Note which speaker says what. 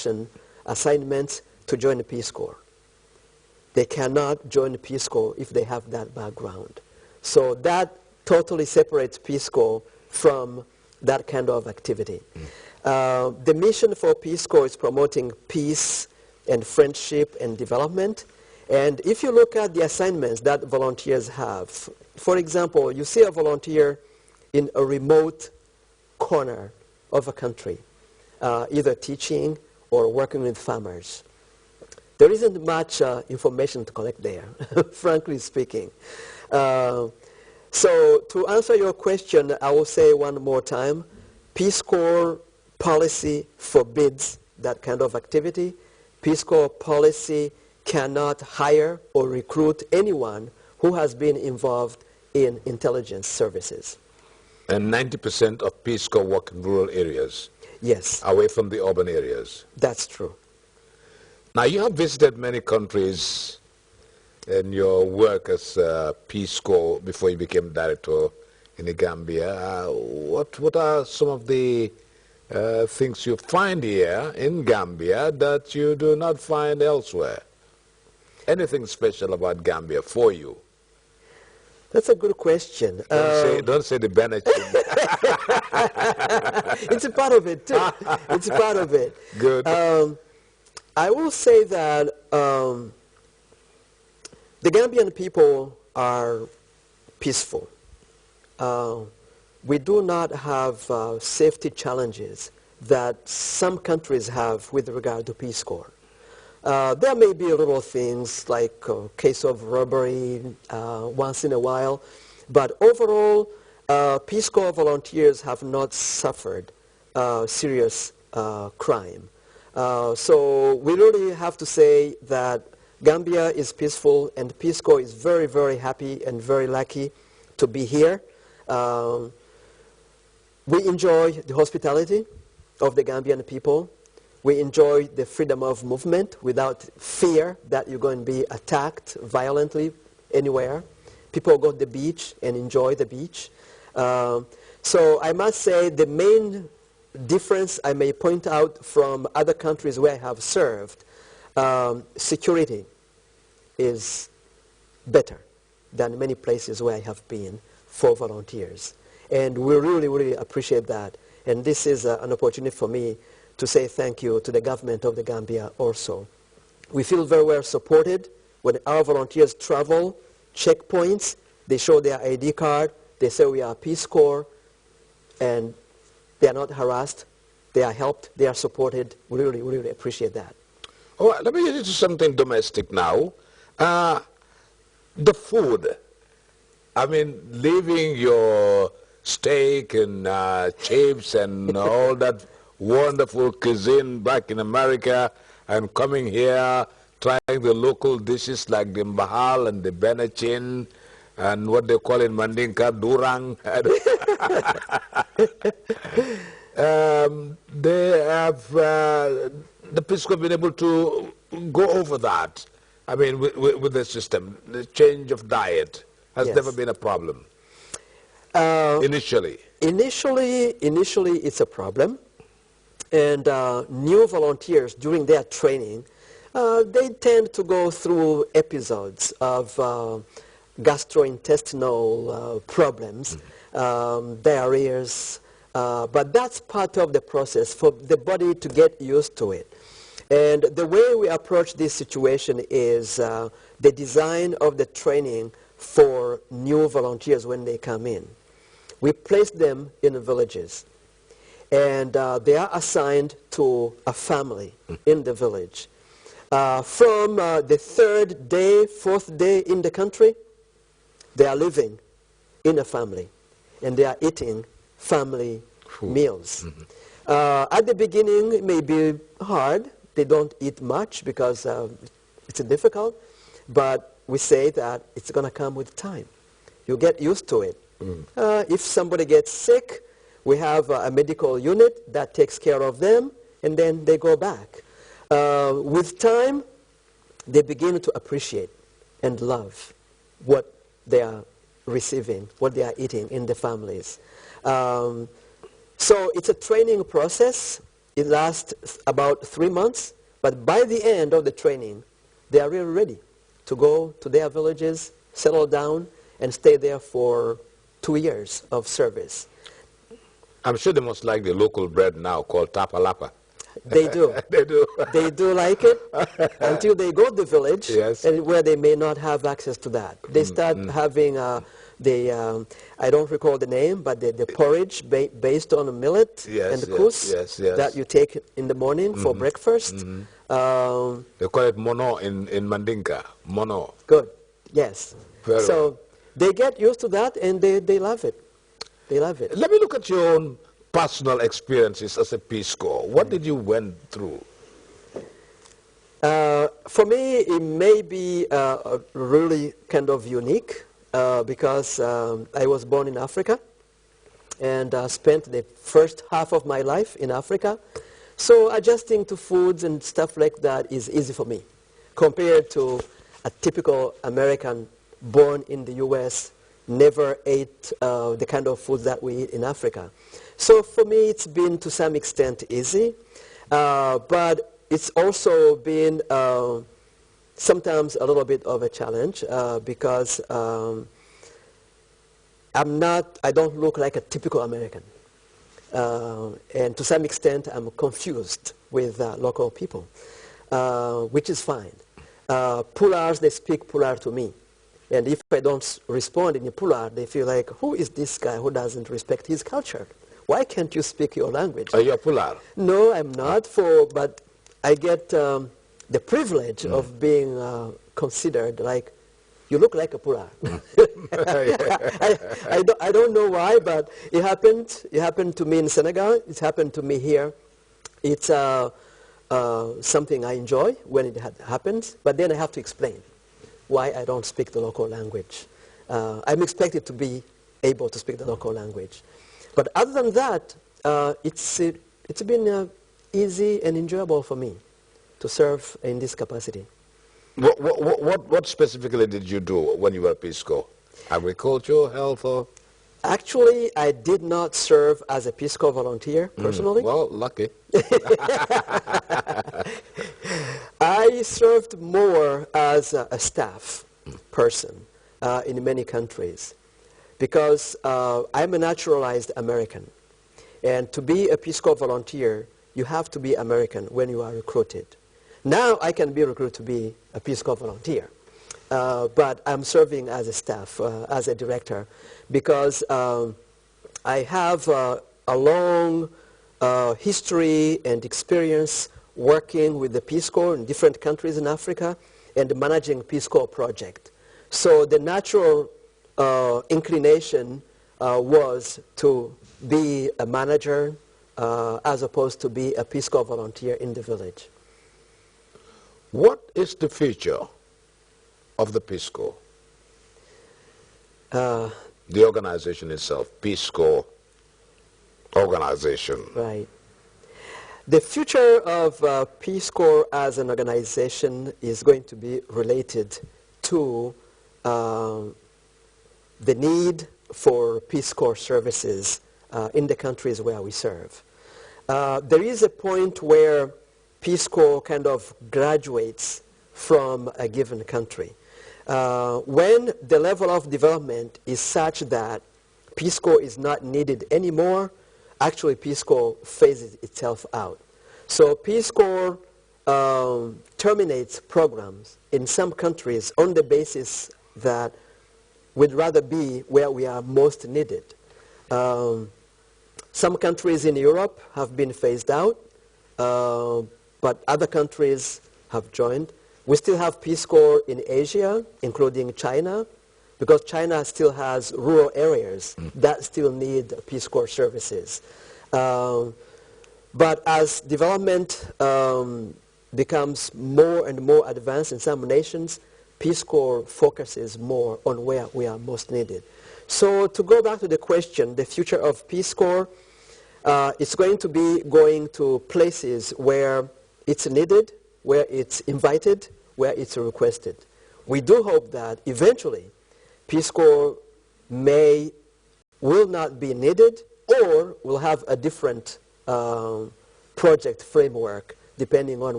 Speaker 1: mission assignments to join the Peace Corps. They cannot join the Peace Corps if they have that background. So that totally separates Peace Corps from that kind of activity. The mission for Peace Corps is promoting peace and friendship and development. And if you look at the assignments that volunteers have, for example, you see a volunteer in a remote corner of a country, either teaching or working with farmers. There isn't much information to collect there, frankly speaking. So to answer your question, I will say one more time, Peace Corps policy forbids that kind of activity. Peace Corps policy cannot hire or recruit anyone who has been involved in intelligence services.
Speaker 2: And 90% of Peace Corps work in rural areas?
Speaker 1: Yes.
Speaker 2: Away from the urban areas?
Speaker 1: That's true.
Speaker 2: Now, you have visited many countries in your work as Peace Corps before you became director in the Gambia. What are some of the things you find here in Gambia that you do not find elsewhere? Anything special about Gambia for you?
Speaker 1: That's a good question.
Speaker 2: Don't say the Benachin.
Speaker 1: It's a part of it, too. It's a part of it.
Speaker 2: Good.
Speaker 1: I will say that the Gambian people are peaceful. We do not have safety challenges that some countries have with regard to Peace Corps. There may be little things like a case of robbery once in a while, but overall, Peace Corps volunteers have not suffered serious crime. So we really have to say that Gambia is peaceful, and Peace Corps is very, very happy and very lucky to be here. We enjoy the hospitality of the Gambian people. We enjoy the freedom of movement without fear that you're going to be attacked violently anywhere. People go to the beach and enjoy the beach. So I must say the main difference I may point out from other countries where I have served, security is better than many places where I have been for volunteers. And we really, really appreciate that. And this is an opportunity for me to say thank you to the government of the Gambia also. We feel very well supported when our volunteers travel, checkpoints, they show their ID card, they say we are Peace Corps, and they are not harassed, they are helped, they are supported. We really, really appreciate that.
Speaker 2: All right, let me get into something domestic now. The food. I mean, leaving your steak and chips and all that wonderful cuisine back in America and coming here, trying the local dishes like the mbahal and the benachin and what they call in Mandinka, durang. They have, the Peace Corps been able to go over that. I mean, with the system. The change of diet has never been a problem. Initially, it's a problem. And new volunteers, during their training, they tend to go through episodes of gastrointestinal problems, diarrheas, but that's part of the process for the body to get used to it. And the way we approach this situation is the design of the training for new volunteers when they come in. We place them in the villages, and they are assigned to a family in the village. From the third day, fourth day in the country, they are living in a family, and they are eating family meals. At the beginning, it may be hard. They don't eat much because it's difficult, but we say that it's going to come with time. You get used to it. If somebody gets sick, we have a medical unit that takes care of them, and then they go back. With time, they begin to appreciate and love what they are receiving, what they are eating in the families. So it's a training process. It lasts about 3 months, but by the end of the training, they are really ready to go to their villages, settle down, and stay there for 2 years of service.
Speaker 3: I'm sure they must like the local bread now called tapalapa.
Speaker 2: They do.
Speaker 3: They do.
Speaker 2: They do like it until they go to the village,
Speaker 3: Yes.
Speaker 2: and where they may not have access to that. They start having I don't recall the name, but the porridge based on millet
Speaker 3: Yes,
Speaker 2: and the
Speaker 3: yes,
Speaker 2: kus
Speaker 3: yes, yes.
Speaker 2: that you take in the morning for breakfast.
Speaker 3: They call it mono in Mandinka. Mono.
Speaker 2: Good. Yes.
Speaker 3: Very
Speaker 2: so
Speaker 3: well.
Speaker 2: they get used to that, and they love it. They love it.
Speaker 3: Let me look at your own personal experiences as a Peace Corps. What did you went through?
Speaker 2: For me, it may be really kind of unique because I was born in Africa and spent the first half of my life in Africa. So adjusting to foods and stuff like that is easy for me compared to a typical American born in the U.S., never ate the kind of foods that we eat in Africa. So for me, it's been to some extent easy, but it's also been sometimes a little bit of a challenge because I don't look like a typical American. And to some extent, I'm confused with local people, which is fine. Pulars, they speak Pular to me. And if I don't respond in Pular, they feel like, who is this guy who doesn't respect his culture? Why can't you speak your language?
Speaker 3: Are you a Pular?
Speaker 2: No, I'm not, but I get the privilege of being considered like, you look like a Pular. I don't know why, but it happened. It happened to me in Senegal. It happened to me here. It's something I enjoy when it happens, but then I have to explain why I don't speak the local language. I'm expected to be able to speak the local language. But other than that, it's been easy and enjoyable for me to serve in this capacity.
Speaker 3: What specifically did you do when you were a Peace Corps? Agriculture, health, or?
Speaker 2: Actually, I did not serve as a Peace Corps volunteer personally.
Speaker 3: Well, lucky.
Speaker 2: I served more as a staff person in many countries because I'm a naturalized American. And to be a Peace Corps volunteer, you have to be American when you are recruited. Now I can be recruited to be a Peace Corps volunteer, but I'm serving as a staff, as a director, because I have a long history and experience working with the Peace Corps in different countries in Africa and managing Peace Corps project. So the natural inclination was to be a manager as opposed to be a Peace Corps volunteer in the village.
Speaker 3: What is the future of the Peace Corps? The organization itself, Peace Corps organization.
Speaker 2: Right. The future of Peace Corps as an organization is going to be related to the need for Peace Corps services in the countries where we serve. There is a point where Peace Corps kind of graduates from a given country. When the level of development is such that Peace Corps is not needed anymore, actually Peace Corps phases itself out. So Peace Corps terminates programs in some countries on the basis that we'd rather be where we are most needed. Some countries in Europe have been phased out, but other countries have joined. We still have Peace Corps in Asia, including China, because China still has rural areas that still need Peace Corps services. But as development becomes more and more advanced in some nations, Peace Corps focuses more on where we are most needed. So to go back to the question, the future of Peace Corps, it's going to be going to places where it's needed, where it's invited, where it's requested. We do hope that eventually Peace Corps will not be needed or will have a different project framework, depending on